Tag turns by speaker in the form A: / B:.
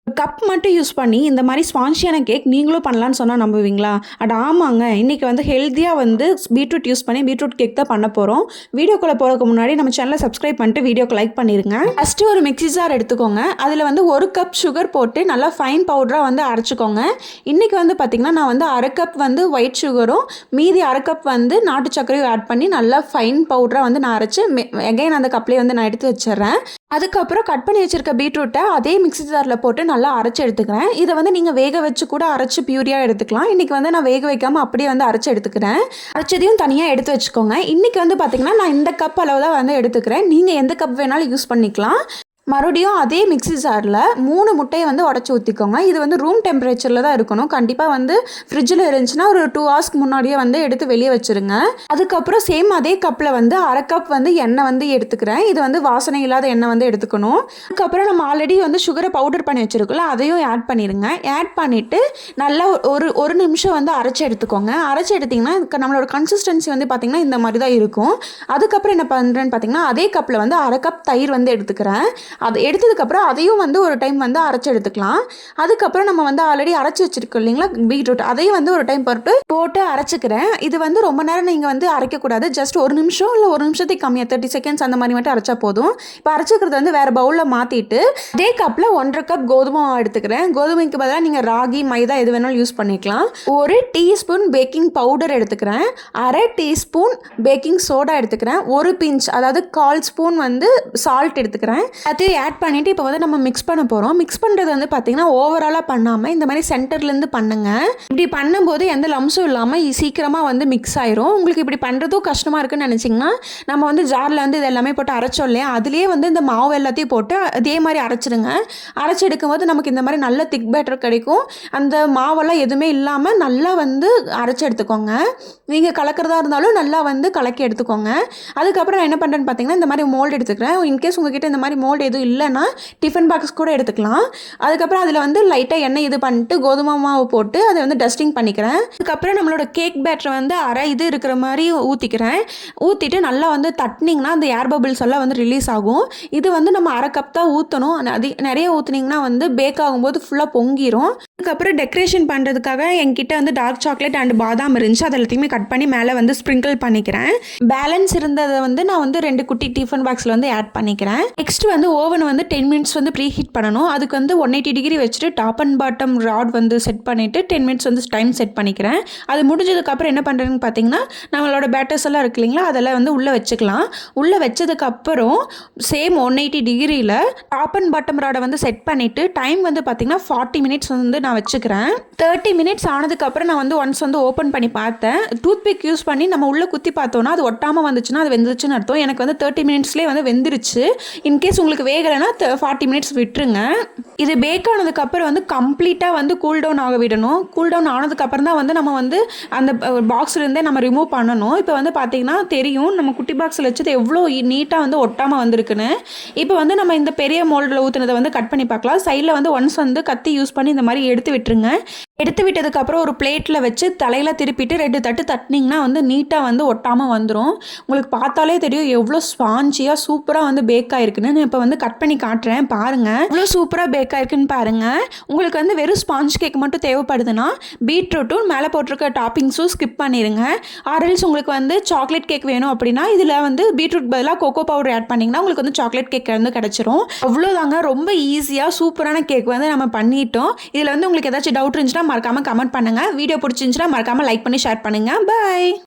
A: Cup மட்டும் use பண்ணி இந்த மாதிரி ஸ்பான்ஜியான கேக் நீங்களும் பண்ணலான்னு சொன்னால் நம்புவீங்களா? அட ஆமாங்க. இன்றைக்கி வந்து ஹெல்த்தியாக வந்து பீட்ரூட் யூஸ் பண்ணி பீட்ரூட் கேக் தான் பண்ண போகிறோம். வீடியோக்குள்ளே போகிறதுக்கு முன்னாடி நம்ம சேனலை சப்ஸ்கிரைப் பண்ணிட்டு வீடியோக்கு லைக் பண்ணிடுங்க. ஃபஸ்ட்டு ஒரு மிக்ஸி ஜார் எடுத்துக்கோங்க. அதில் வந்து 1 கப் சுகர் போட்டு நல்லா ஃபைன் பவுடராக வந்து அரைச்சிக்கோங்க. இன்றைக்கி வந்து பார்த்திங்கன்னா நான் வந்து 1/2 கப் வந்து ஒயிட் சுகரும் மீதி 1/2 கப் வந்து நாட்டு சர்க்கரையும் ஆட் பண்ணி நல்லா ஃபைன் பவுடராக வந்து நான் அரைச்சி எகைன் அந்த கப்லேயே வந்து நான் எடுத்து வச்சிடுறேன். அதுக்கப்புறம் கட் பண்ணி வச்சுருக்க பீட்ரூட்டை அதே மிக்ஸி ஜாரில் போட்டு நல்லா அரைச்சி எடுத்துக்கிறேன். இதை வந்து நீங்கள் வேக வச்சு கூட அரைச்சி பியூரியாக எடுத்துக்கலாம். இன்றைக்கி வந்து நான் வேக வைக்காமல் அப்படியே வந்து அரைச்சி எடுத்துக்கிறேன். அரைச்சதையும் தனியாக எடுத்து வச்சுக்கோங்க. இன்றைக்கி வந்து பார்த்திங்கன்னா நான் இந்த கப் அளவு தான் வந்து எடுத்துக்கிறேன். நீங்கள் எந்த கப் வேணாலும் யூஸ் பண்ணிக்கலாம். மறுபடியும் அதே மிக்ஸி ஜாரில் 3 முட்டையை வந்து உடச்சி ஊற்றிக்கோங்க. இது வந்து ரூம் டெம்பரேச்சரில் தான் இருக்கணும். கண்டிப்பாக வந்து ஃப்ரிட்ஜில் இருந்துச்சுன்னா ஒரு 2 ஹவர்ஸ்க்கு முன்னாடியே வந்து எடுத்து வெளியே வச்சுருங்க. அதுக்கப்புறம் சேம் அதே கப்பில் வந்து 1/2 கப் வந்து எண்ணெய் வந்து எடுத்துக்கிறேன். இது வந்து வாசனை இல்லாத எண்ணெய் வந்து எடுத்துக்கணும். அதுக்கப்புறம் நம்ம ஆல்ரெடி வந்து சுகரை பவுடர் பண்ணி வச்சுருக்கோம்ல, அதையும் ஆட் பண்ணிடுங்க. ஆட் பண்ணிவிட்டு நல்லா ஒரு நிமிஷம் வந்து அரைச்சி எடுத்துக்கோங்க. அரைச்சி எடுத்திங்கன்னா நம்மளோட கன்சிஸ்டன்சி வந்து பார்த்திங்கன்னா இந்த மாதிரி தான் இருக்கும். அதுக்கப்புறம் என்ன பண்ணுறேன்னு பார்த்திங்கன்னா அதே கப்பில் வந்து 1/2 கப் தயிர் வந்து எடுத்துக்கிறேன். அது எடுத்ததுக்கப்புறம் அதையும் வந்து ஒரு டைம் வந்து அரைச்சி எடுத்துக்கலாம். அதுக்கப்புறம் நம்ம வந்து ஆல்ரெடி அரைச்சி வச்சுருக்கோம் இல்லைங்களா பீட்ரூட், அதையும் வந்து ஒரு டைம் போட்டு அரைச்சிக்கிறேன். இது வந்து ரொம்ப நேரம் நீங்கள் வந்து அரைக்கக்கூடாது. ஜஸ்ட் 1 நிமிஷம் இல்லை 1 நிமிஷத்துக்கு கம்மியாக 30 செகண்ட்ஸ் அந்த மாதிரி மட்டும் அரைச்சா போதும். இப்போ அரைச்சிக்கிறது வந்து வேறு பவுலில் மாற்றிட்டு அதே கப்பில் 1/2 கப் கோதுமை எடுத்துக்கிறேன். கோதுமைக்கு பதிலாக நீங்கள் ராகி மைதா எது வேணாலும் யூஸ் பண்ணிக்கலாம். 1 டீஸ்பூன் பேக்கிங் பவுடர் எடுத்துக்கிறேன். 1/2 டீஸ்பூன் பேக்கிங் சோடா எடுத்துக்கிறேன். 1 பிஞ்ச் அதாவது 1/4 ஸ்பூன் வந்து சால்ட் எடுத்துக்கிறேன். அது ஆட் பண்ணிவிட்டு இப்போ வந்து நம்ம மிக்ஸ் பண்ண போகிறோம். மிக்ஸ் பண்ணுறது வந்து பார்த்திங்கன்னா ஓவராலாக பண்ணாமல் இந்த மாதிரி சென்டர்லேருந்து பண்ணுங்கள். இப்படி பண்ணும்போது எந்த லம்ஸும் இல்லாமல் சீக்கிரமாக வந்து மிக்ஸ் ஆயிரும். உங்களுக்கு இப்படி பண்ணுறதும் கஷ்டமாக இருக்குன்னு நினச்சிங்கன்னா நம்ம வந்து ஜாரில் வந்து இது எல்லாமே போட்டு அரைச்சோம் இல்லையா, அதுலேயே வந்து இந்த மாவு எல்லாத்தையும் போட்டு அதே மாதிரி அரைச்சிடுங்க. அரைச்சி எடுக்கும்போது நமக்கு இந்த மாதிரி நல்ல திக் பேட்டர் கிடைக்கும். அந்த மாவெல்லாம் எதுவுமே இல்லாமல் நல்லா வந்து அரைச்சி எடுத்துக்கோங்க. நீங்கள் கலக்கிறதா இருந்தாலும் நல்லா வந்து கலக்கி எடுத்துக்கோங்க. அதுக்கப்புறம் நான் என்ன பண்ணுறேன்னு பார்த்தீங்கன்னா இந்த மாதிரி மோல்டு எடுத்துக்கிறேன். இன்கேஸ் உங்ககிட்ட இந்த மாதிரி மோல்டு எதுவும் இல்லைன்னா டிஃபன் பாக்ஸ் கூட எடுத்துக்கலாம். அதுக்கப்புறம் அதில் வந்து லைட்டாக எண்ணெய் இது பண்ணிட்டு கோதுமை மாவு போட்டு அதை வந்து டஸ்டிங் பண்ணிக்கிறேன். அதுக்கப்புறம் நம்மளோட கேக் பேட்டரை வந்து அரை இது இருக்கிற மாதிரி ஊற்றிக்கிறேன். ஊற்றிட்டு நல்லா வந்து தட்டினீங்கன்னா அந்த ஏர் பபிள்ஸ் எல்லாம் வந்து ரிலீஸ் ஆகும். இது வந்து நம்ம 1/2 கப் தான் ஊற்றணும். அது நிறைய ஊற்றுனீங்கன்னா வந்து பேக் ஆகும்போது ஃபுல்லாக பொங்கிரும். அதுக்கப்புறம் டெக்கரேஷன் பண்ணுறதுக்காக என்கிட்ட வந்து டார்க் சாக்லேட் அண்ட் பாதாம் இருந்துச்சு. அது எல்லாத்தையுமே கட் பண்ணி மேலே வந்து ஸ்ப்ரிங்கிள் பண்ணிக்கிறேன். பேலன்ஸ் இருந்ததை வந்து நான் வந்து 2 குட்டி டிஃபன் பாக்ஸில் வந்து ஆட் பண்ணிக்கிறேன். நெக்ஸ்ட் வந்து ஓவன் வந்து 10 மினிட்ஸ் வந்து ப்ரீ ஹீட் பண்ணணும். அதுக்கு வந்து 180 டிகிரி வச்சுட்டு டாப் அண்ட் பாட்டம் ராட் வந்து செட் பண்ணிவிட்டு 10 மினிட்ஸ் வந்து டைம் செட் பண்ணிக்கிறேன். அது முடிஞ்சதுக்கப்புறம் என்ன பண்ணுறேன்னு பார்த்தீங்கன்னா நம்மளோட பேட்டர்ஸ் எல்லாம் இருக்கு இல்லைங்களா, அதெல்லாம் வந்து உள்ளே வச்சுக்கலாம். உள்ளே வச்சதுக்கப்புறம் சேம் 180 டிகிரியில் டாப் அண்ட் பாட்டம் ராடை வந்து செட் பண்ணிவிட்டு டைம் வந்து பார்த்திங்கன்னா 40 மினிட்ஸ் வந்து நான் வச்சுக்கிறேன். 30 மினிட்ஸ் ஆனதுக்கப்புறம் நான் வந்து ஒன்ஸ் வந்து ஓப்பன் பண்ணி பார்த்தேன். டூத் பிக் யூஸ் பண்ணி நம்ம உள்ளே குத்தி பார்த்தோன்னா அது ஒட்டாமல் வந்துச்சுன்னா அது வெந்துச்சுன்னு அர்த்தம். எனக்கு வந்து 30 மினிட்ஸ்லேயே வந்து வெந்துருச்சு. இன்கேஸ் உங்களுக்கு வேகலைன்னா 40 மினிட்ஸ் விட்டுருங்க. இது பேக் ஆனதுக்கப்புறம் வந்து கம்ப்ளீட்டாக வந்து கூல் டவுன் ஆக விடணும். கூல் டவுன் ஆனதுக்கப்புறம் தான் வந்து நம்ம வந்து அந்த பாக்ஸ்லேருந்தே நம்ம ரிமூவ் பண்ணணும். இப்போ வந்து பார்த்திங்கன்னா தெரியும் நம்ம குட்டி பாக்ஸில் வச்சது எவ்வளோ நீட்டாக வந்து ஒட்டாமல் வந்திருக்குன்னு. இப்போ வந்து நம்ம இந்த பெரிய மோல்டில் ஊற்றுனதை வந்து கட் பண்ணி பார்க்கலாம். சைடில் வந்து ஒன்ஸ் வந்து கத்தி யூஸ் பண்ணி இந்த மாதிரி எடுத்து விட்டுருங்க. எடுத்து விட்டதுக்கப்புறம் ஒரு பிளேட்டில் வச்சு தலையில் திருப்பிட்டு 2 தட்டு தட்டினீங்கன்னா வந்து நீட்டாக வந்து ஒட்டாமல் வந்துடும். உங்களுக்கு பார்த்தாலே தெரியும் எவ்வளோ ஸ்பான்ஜியாக சூப்பராக வந்து பேக் ஆகிருக்குன்னு. நான் இப்போ வந்து கட் பண்ணி காட்டுறேன் பாருங்கள். இவ்வளோ சூப்பராக பேக் ஆகிருக்குன்னு பாருங்கள். உங்களுக்கு வந்து வெறும் ஸ்பாஞ்ச் கேக் மட்டும் தேவைப்படுதுன்னா பீட்ரூட்டும் மேலே போட்டிருக்க டாப்பிங்ஸும் ஸ்கிப் பண்ணிடுங்க. ஆர்எல்ஸ் உங்களுக்கு வந்து சாக்லேட் கேக் வேணும் அப்படின்னா இதில் வந்து பீட்ரூட் பதிலாக கோகோ பவுடர் ஆட் பண்ணிங்கன்னா உங்களுக்கு வந்து சாக்லேட் கேக் வந்து கிடச்சிரும். அவ்வளோதாங்க, ரொம்ப ஈஸியாக சூப்பரான கேக் வந்து நம்ம பண்ணிட்டோம். இதில் வந்து உங்களுக்கு ஏதாச்சும் டவுட் இருந்துச்சுன்னா மறக்காமல் கமெண்ட் பண்ணுங்கள். வீடியோ பிடிச்சிருந்துச்சுன்னா மறக்காமல் லைக் பண்ணி ஷேர் பண்ணுங்கள். பாய்.